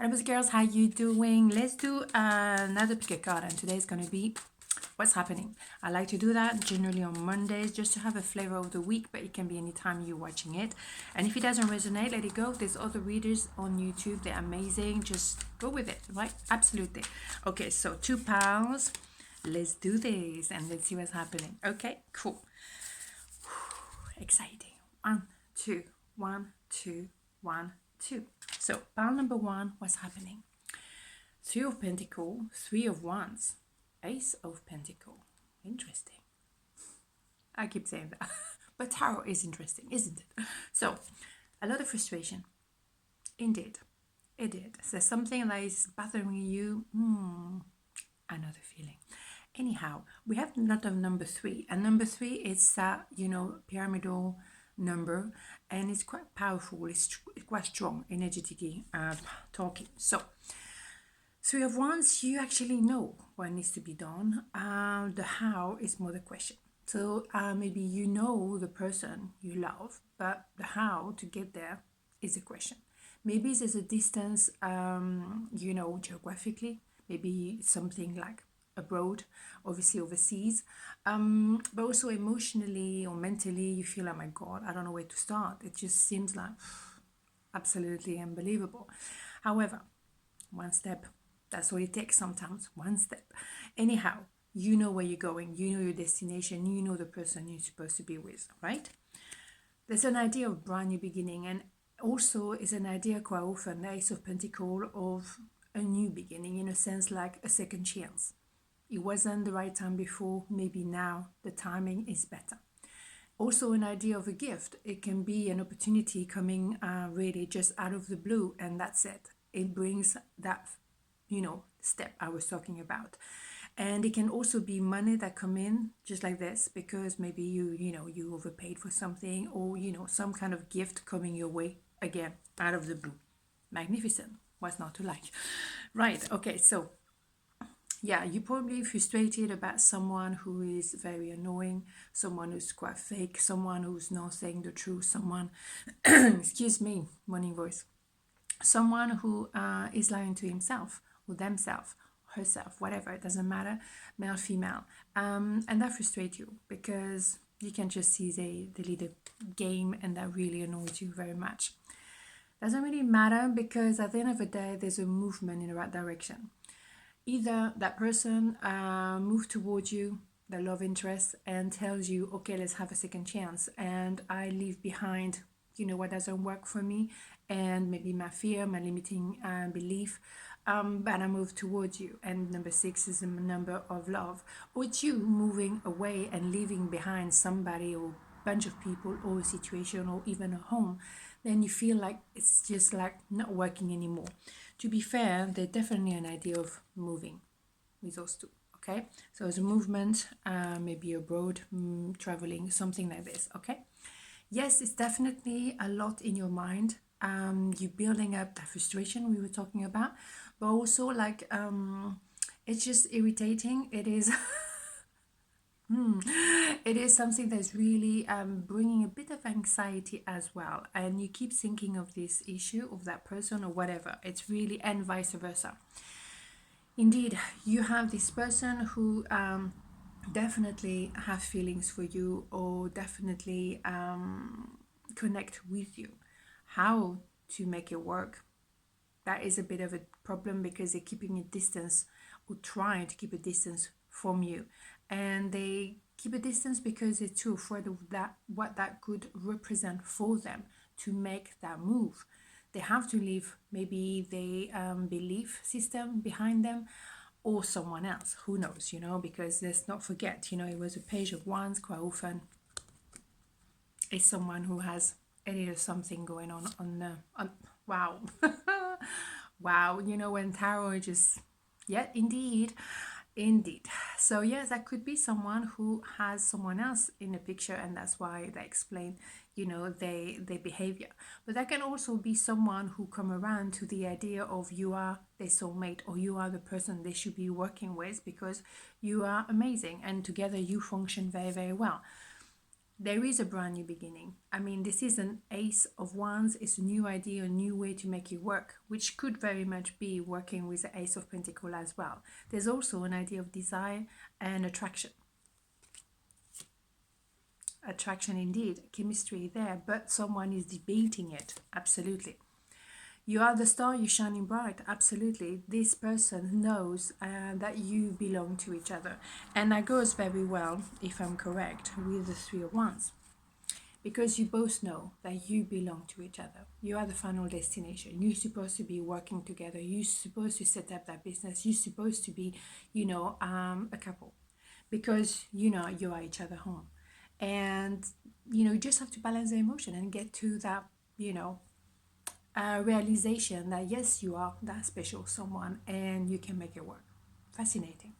Hello girls, how you doing? Let's do another pick a card, and today is going to be what's happening. I like to do that generally on Mondays just to have a flavor of the week, but it can be anytime you're watching it. And if it doesn't resonate, let it go. There's other readers on YouTube, they're amazing. Just go with it, right? Absolutely. Okay, so £2. Let's do this and let's see what's happening. Okay, cool. Exciting. 1, 2, 1, 2, 1, 2. So pile number 1, what's happening? 3 of Pentacles, 3 of Wands, Ace of Pentacles. Interesting. I keep saying that. But tarot is interesting, isn't it? So a lot of frustration. Indeed. It did. So something that is bothering you. Another feeling. Anyhow, we have a lot of number 3. And number 3 is that, pyramidal number, and it's quite powerful. It's quite strong, energetically talking. So 3 of Wands, you actually know what needs to be done. The how is more the question. So maybe you know the person you love, but the how to get there is the question. Maybe there's a distance, geographically. Maybe something like abroad, obviously overseas, but also emotionally or mentally you feel, oh my god, I don't know where to start. It just seems like absolutely unbelievable. However, one step, that's what it takes sometimes, one step. Anyhow, you know where you're going, you know your destination, you know the person you're supposed to be with, right? There's an idea of brand new beginning, and also is an idea quite often, the Ace of Pentacles, of a new beginning, in a sense like a second chance. It wasn't the right time before, maybe now the timing is better. Also an idea of a gift. It can be an opportunity coming really just out of the blue, and that's it. It brings that, step I was talking about. And it can also be money that come in just like this, because maybe you overpaid for something, or some kind of gift coming your way again out of the blue. Magnificent. What's not to like? Right. Okay. So yeah, you're probably frustrated about someone who is very annoying, someone who's quite fake, someone who's not saying the truth, someone, excuse me, morning voice, someone who is lying to himself or themselves, herself, whatever, it doesn't matter, male, female. And that frustrates you because you can just see they lead a game, and that really annoys you very much. Doesn't really matter, because at the end of the day, there's a movement in the right direction. Either that person moves towards you, the love interest, and tells you, okay, let's have a second chance, and I leave behind, what doesn't work for me, and maybe my fear, my limiting belief, but I move towards you. And number 6 is a number of love. Or it's you moving away and leaving behind somebody or bunch of people or a situation or even a home. Then you feel like it's just like not working anymore. To be fair, there's definitely an idea of moving with those two. Okay, so it's a movement, maybe abroad, traveling, something like this. Okay, yes, it's definitely a lot in your mind. You're building up that frustration we were talking about, but also like it's just irritating. It is. It is something that's really bringing a bit of anxiety as well, and you keep thinking of this issue of that person or whatever. It's really, and vice versa. Indeed, you have this person who definitely have feelings for you, or definitely connect with you. How to make it work, that is a bit of a problem, because they're keeping a distance, or trying to keep a distance from you. And they keep a distance because they're too afraid of that, what that could represent for them to make that move. They have to leave maybe the belief system behind them, or someone else, who knows, because let's not forget, it was a Page of Wands. Quite often it's someone who has a little something going on wow. Wow, when tarot just, yeah, indeed. So yes, that could be someone who has someone else in the picture, and that's why they explain, their behavior. But that can also be someone who come around to the idea of you are their soulmate, or you are the person they should be working with, because you are amazing and together you function very, very well. there is a brand new beginning. I mean, this is an Ace of Wands. It's a new idea, a new way to make it work, which could very much be working with the Ace of Pentacles as well. There's also an idea of desire and attraction. Attraction indeed, chemistry there, but someone is debating it. Absolutely. You are the star, you're shining bright. Absolutely. This person knows that you belong to each other. And that goes very well, if I'm correct, with the Three of Wands. Because you both know that you belong to each other. You are the final destination. You're supposed to be working together. You're supposed to set up that business. You're supposed to be, a couple. Because, you are each other home. And, you just have to balance the emotion and get to that, realization that yes, you are that special someone and you can make it work. Fascinating.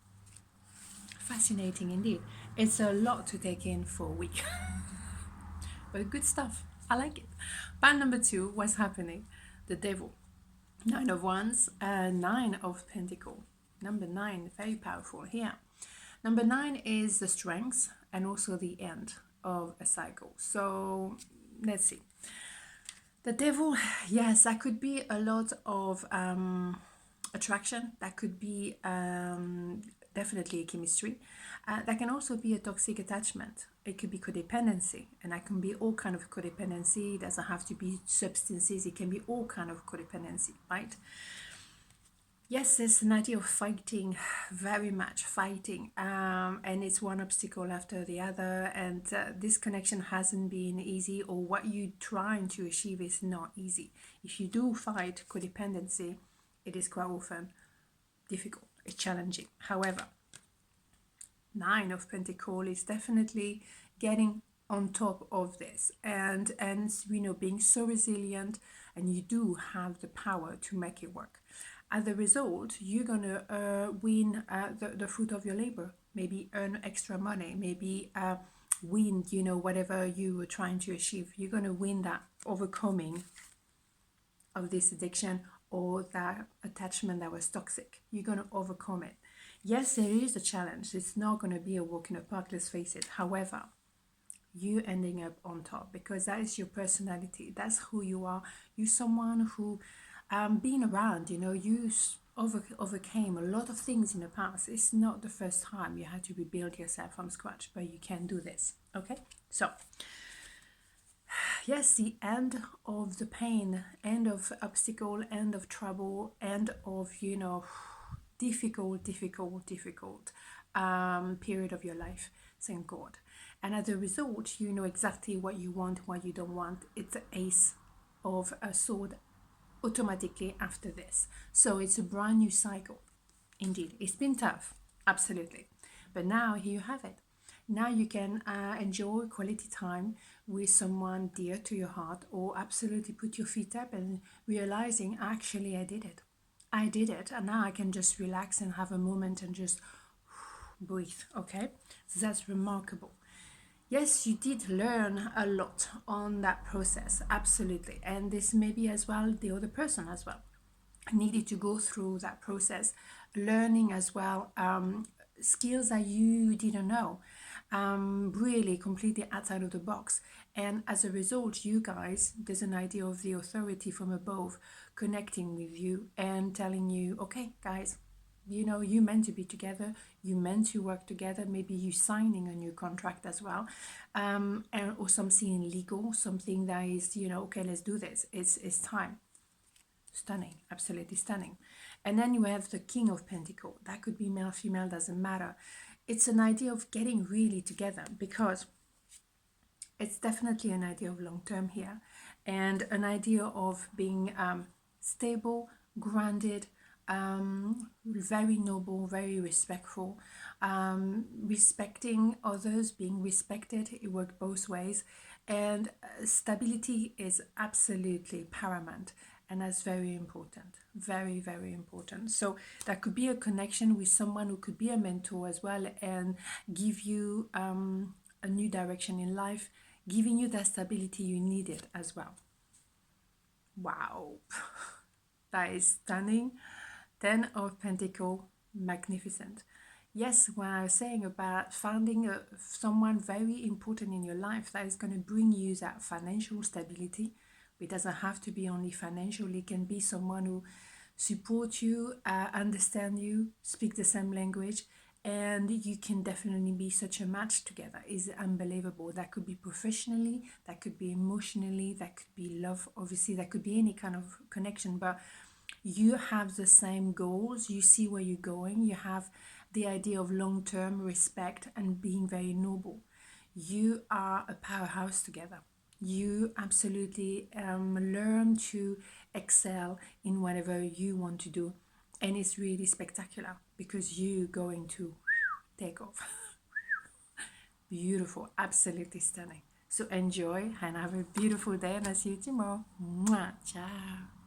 Fascinating indeed. It's a lot to take in for a week. But good stuff. I like it. Part number 2, what's happening? The Devil. 9 of Wands, 9 of Pentacles. Number 9, very powerful here. Number 9 is the strength and also the end of a cycle. So let's see. The Devil, yes, that could be a lot of attraction. That could be definitely a chemistry. That can also be a toxic attachment. It could be codependency, and that can be all kind of codependency. It doesn't have to be substances. It can be all kind of codependency, right? Yes, it's an idea of fighting, very much fighting, and it's one obstacle after the other, and this connection hasn't been easy, or what you're trying to achieve is not easy. If you do fight codependency, it is quite often difficult, it's challenging. However, 9 of Pentacles is definitely getting on top of this and being so resilient, and you do have the power to make it work. As a result, you're going to win the fruit of your labor, maybe earn extra money, maybe win, whatever you were trying to achieve. You're going to win that overcoming of this addiction or that attachment that was toxic. You're going to overcome it. Yes, there is a challenge. It's not going to be a walk in the park, let's face it. However, you ending up on top because that is your personality. That's who you are. You're someone who being around, you overcame a lot of things in the past. It's not the first time you had to rebuild yourself from scratch, but you can do this. Okay, so yes, the end of the pain, end of obstacle, end of trouble, end of difficult period of your life. Thank God. And as a result, you know exactly what you want, what you don't want. It's the Ace of a Sword automatically after this. So it's a brand new cycle. Indeed, it's been tough, absolutely. But now here you have it. Now you can enjoy quality time with someone dear to your heart, or absolutely put your feet up and realizing, actually, I did it. I did it, and now I can just relax and have a moment and just breathe, okay? So that's remarkable. Yes, you did learn a lot on that process, absolutely. And this may be as well the other person as well needed to go through that process, learning as well skills that you didn't know, really completely outside of the box. And as a result, you guys, there's an idea of the authority from above connecting with you and telling you, okay, guys, you meant to be together, you meant to work together, maybe you signing a new contract as well, and or something legal, something that is, okay, let's do this, it's time. Stunning, absolutely stunning. And then you have the King of Pentacles. That could be male, female, doesn't matter. It's an idea of getting really together, because it's definitely an idea of long term here, and an idea of being stable, grounded, very noble, very respectful, respecting others, being respected. It works both ways, and stability is absolutely paramount, and that's very important, very, very important. So that could be a connection with someone who could be a mentor as well, and give you a new direction in life, giving you that stability you needed as well. Wow. That is stunning. 10 of Pentacles, magnificent. yes, when I was saying about finding someone very important in your life that is going to bring you that financial stability, it doesn't have to be only financial. It can be someone who support you, understand you, speak the same language, and you can definitely be such a match together. Is unbelievable. That could be professionally, that could be emotionally, that could be love. Obviously, that could be any kind of connection, but you have the same goals, you see where you're going, you have the idea of long-term respect and being very noble. You are a powerhouse together. You absolutely learn to excel in whatever you want to do, and it's really spectacular because you're going to take off. Beautiful, absolutely stunning. So enjoy and have a beautiful day, and I'll see you tomorrow. Mwah. Ciao.